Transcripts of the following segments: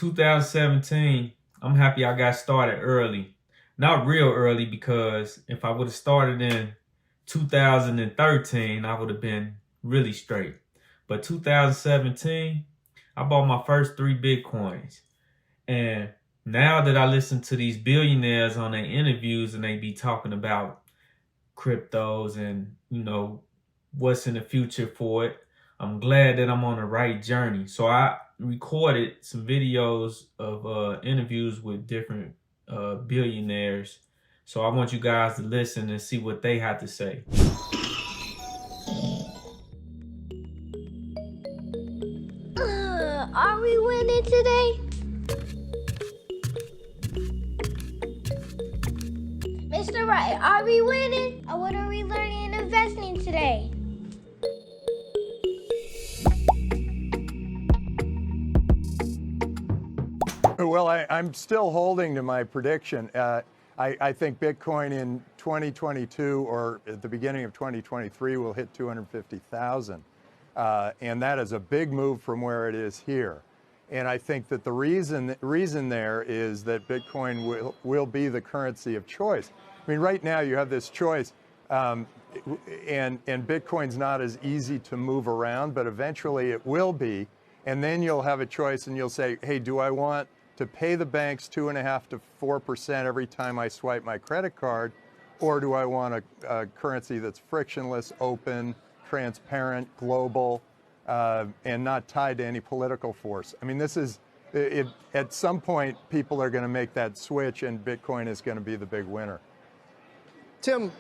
2017, I'm happy I got started early. Not real early, because if I would have started in 2013, I would have been really straight. But 2017, I bought my first 3 Bitcoins. And now that I listen to these billionaires on their interviews and they be talking about cryptos and, what's in the future for it, I'm glad that I'm on the right journey. So I recorded some videos of interviews with different billionaires. So I want you guys to listen and see what they have to say. Are we winning today? Mr. Wright, are we winning? Or what are we learning and investing today? Well, I'm still holding to my prediction. I think Bitcoin in 2022 or at the beginning of 2023 will hit 250,000. And that is a big move from where it is here. And I think that the reason there is that Bitcoin will be the currency of choice. I mean, right now you have this choice, and Bitcoin's not as easy to move around, but eventually it will be. And then you'll have a choice and you'll say, hey, do I want to pay the banks 2.5% to 4% every time I swipe my credit card, or do I want a currency that's frictionless, open, transparent, global, and not tied to any political force? I mean, this is, at some point, people are going to make that switch, and Bitcoin is going to be the big winner. Tim,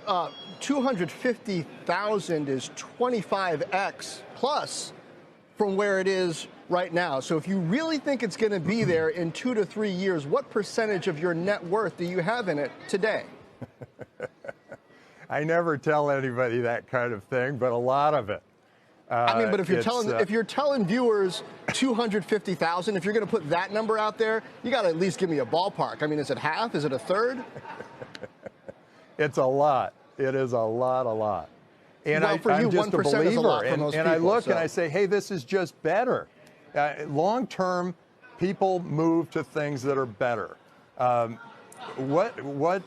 250,000 is 25x plus from where it is right now. So if you really think it's going to be there in 2 to 3 years, what percentage of your net worth do you have in it today? I never tell anybody that kind of thing, but a lot of it. I mean, but if you're telling viewers 250,000, if you're going to put that number out there, you got to at least give me a ballpark. I mean, is it half? Is it a third? It's a lot. It is a lot. And well, for I'm you, just 1% a believer. is a lot for most and people, I look so. and I say, hey, this is just better. Long term, people move to things that are better. What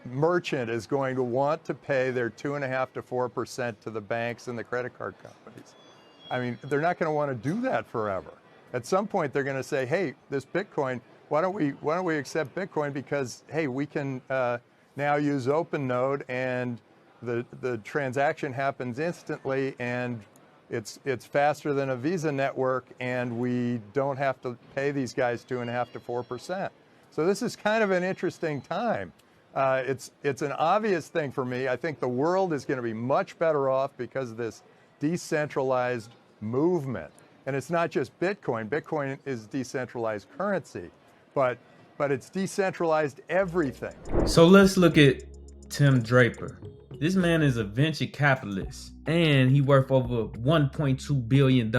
merchant is going to want to pay their 2.5% to 4% to the banks and the credit card companies? I mean, they're not going to want to do that forever. At some point, they're going to say, hey, this Bitcoin, why don't we accept Bitcoin, because hey, we can now use OpenNode, and the transaction happens instantly, and it's faster than a Visa network, and we don't have to pay these guys 2.5% to 4%. So this is kind of an interesting time. It's an obvious thing for me. I think the world is going to be much better off because of this decentralized movement. And it's not just Bitcoin. Bitcoin is decentralized currency, but it's decentralized everything. So let's look at Tim Draper. This man is a venture capitalist, and he worth over $1.2 billion.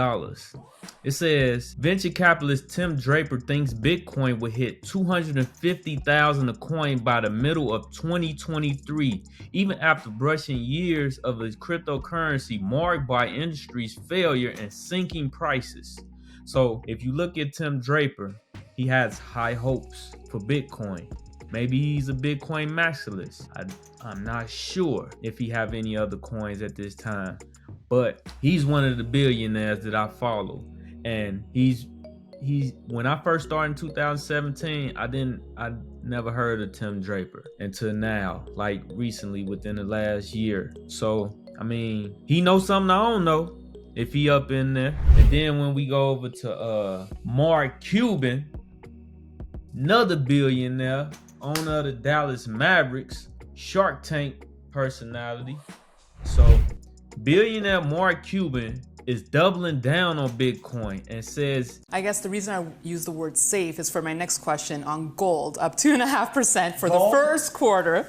It says, venture capitalist Tim Draper thinks Bitcoin will hit 250,000 a coin by the middle of 2023, even after brushing years of his cryptocurrency marked by industry's failure and sinking prices. So if you look at Tim Draper, he has high hopes for Bitcoin. Maybe he's a Bitcoin maximalist. I'm not sure if he have any other coins at this time, but he's one of the billionaires that I follow. And he's when I first started in 2017, I never heard of Tim Draper until now, like recently within the last year. So, I mean, he knows something I don't know if he up in there. And then when we go over to Mark Cuban, another billionaire, owner of the Dallas Mavericks, Shark Tank personality. So billionaire Mark Cuban is doubling down on Bitcoin and says, I guess the reason I use the word safe is for my next question on gold, up 2.5% for the first quarter.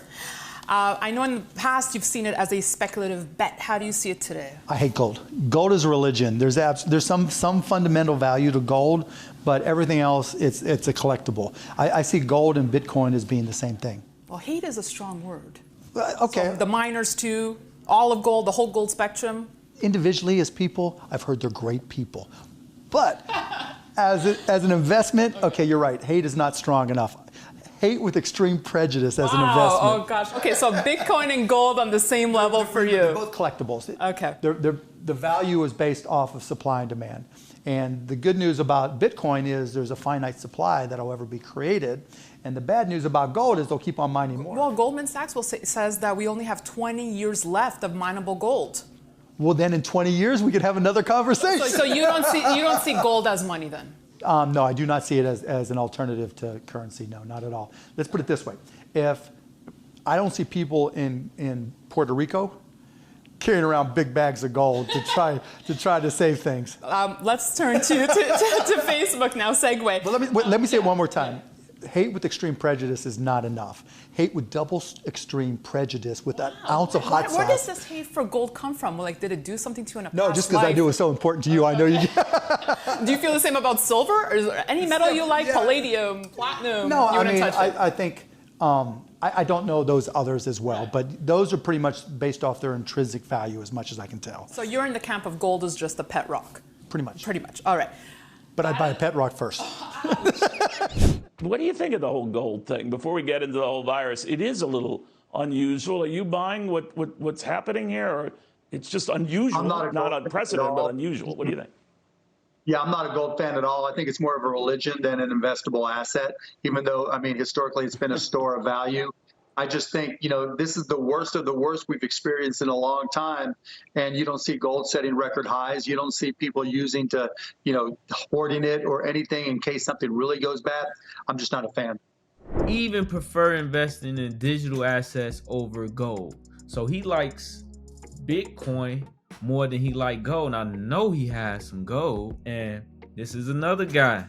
I know in the past you've seen it as a speculative bet. How do you see it today? I hate gold. Gold is a religion. There's some fundamental value to gold, but everything else, it's a collectible. I see gold and Bitcoin as being the same thing. Well, hate is a strong word. Okay. So the miners too, all of gold, the whole gold spectrum. Individually as people, I've heard they're great people. But As an investment, okay, you're right. Hate is not strong enough. Hate with extreme prejudice as an investment. Oh gosh. Okay, so Bitcoin and gold on the same level for you. They're both collectibles. Okay. The value is based off of supply and demand. And the good news about Bitcoin is there's a finite supply that will ever be created. And the bad news about gold is they'll keep on mining more. Well, Goldman Sachs says that we only have 20 years left of mineable gold. Well, then in 20 years we could have another conversation. So you don't see gold as money then? No, I do not see it as an alternative to currency. No, not at all. Let's put it this way. If I don't see people in Puerto Rico carrying around big bags of gold to try to save things. Let's turn to Facebook now, segue. But let me say it one more time. Hate with extreme prejudice is not enough. Hate with double extreme prejudice with an ounce of hot sauce. Where does this hate for gold come from? Like, did it do something to you in a past life? No, just because I knew it was so important to you, I know you. Do you feel the same about silver? Or is there any metal you like? Yeah. Palladium, platinum? No, I mean, I think, I don't know those others as well, but those are pretty much based off their intrinsic value as much as I can tell. So you're in the camp of gold is just a pet rock? Pretty much. Pretty much, all right. But I'd buy a pet rock first. What do you think of the whole gold thing? Before we get into the whole virus, it is a little unusual. Are you buying what's happening here, or it's just unusual, not unprecedented, but unusual? What do you think? Yeah, I'm not a gold fan at all. I think it's more of a religion than an investable asset, even though, I mean, historically it's been a store of value. I just think, you know, this is the worst of the worst we've experienced in a long time. And you don't see gold setting record highs. You don't see people using to, you know, hoarding it or anything in case something really goes bad. I'm just not a fan. Even prefer investing in digital assets over gold. So he likes Bitcoin more than he likes gold. And I know he has some gold. And this is another guy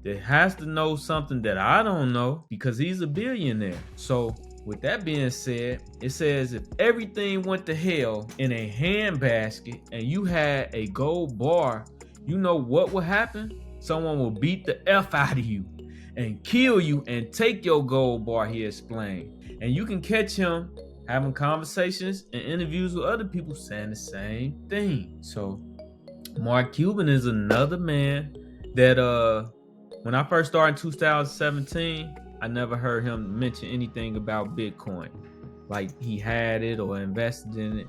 that has to know something that I don't know because he's a billionaire. So with that being said, it says if everything went to hell in a handbasket and you had a gold bar, you know what will happen? Someone will beat the F out of you and kill you and take your gold bar, he explained. And you can catch him having conversations and interviews with other people saying the same thing. So Mark Cuban is another man that when I first started in 2017, I never heard him mention anything about Bitcoin, like he had it or invested in it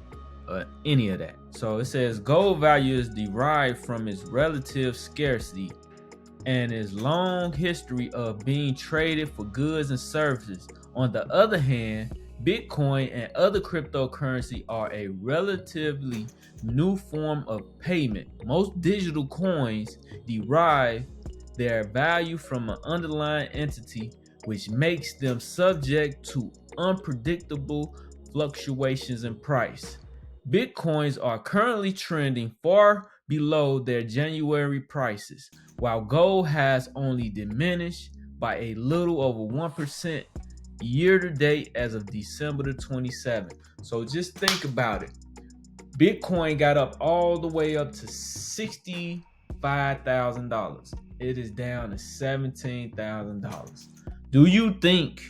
or any of that. So it says gold value is derived from its relative scarcity and its long history of being traded for goods and services. On the other hand, Bitcoin and other cryptocurrency are a relatively new form of payment. Most digital coins derive their value from an underlying entity, which makes them subject to unpredictable fluctuations in price. Bitcoins are currently trending far below their January prices, while gold has only diminished by a little over 1% year to date as of December the 27th. So just think about it. Bitcoin got up all the way up to $65,000. It is down to $17,000. Do you think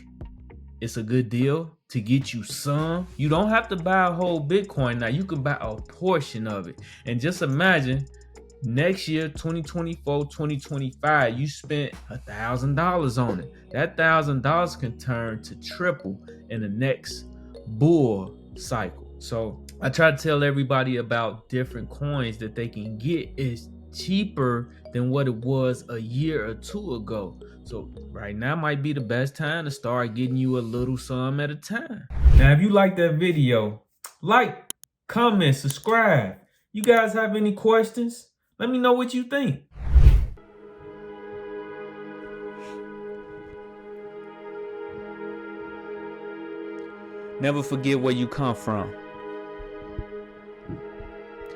it's a good deal to get you some? You don't have to buy a whole Bitcoin now. You can buy a portion of it. And just imagine next year, 2024, 2025, you spent $1,000 on it. That $1,000 can turn to triple in the next bull cycle. So I try to tell everybody about different coins that they can get. It's cheaper than what it was a year or two ago. So right now might be the best time to start getting you a little sum at a time. Now, if you like that video, like, comment, subscribe. You guys have any questions? Let me know what you think. Never forget where you come from.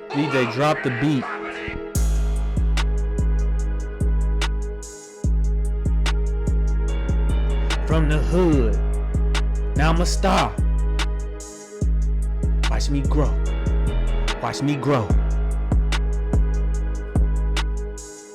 DJ, drop the beat. From the hood, now I'm a star. Watch me grow. Watch me grow.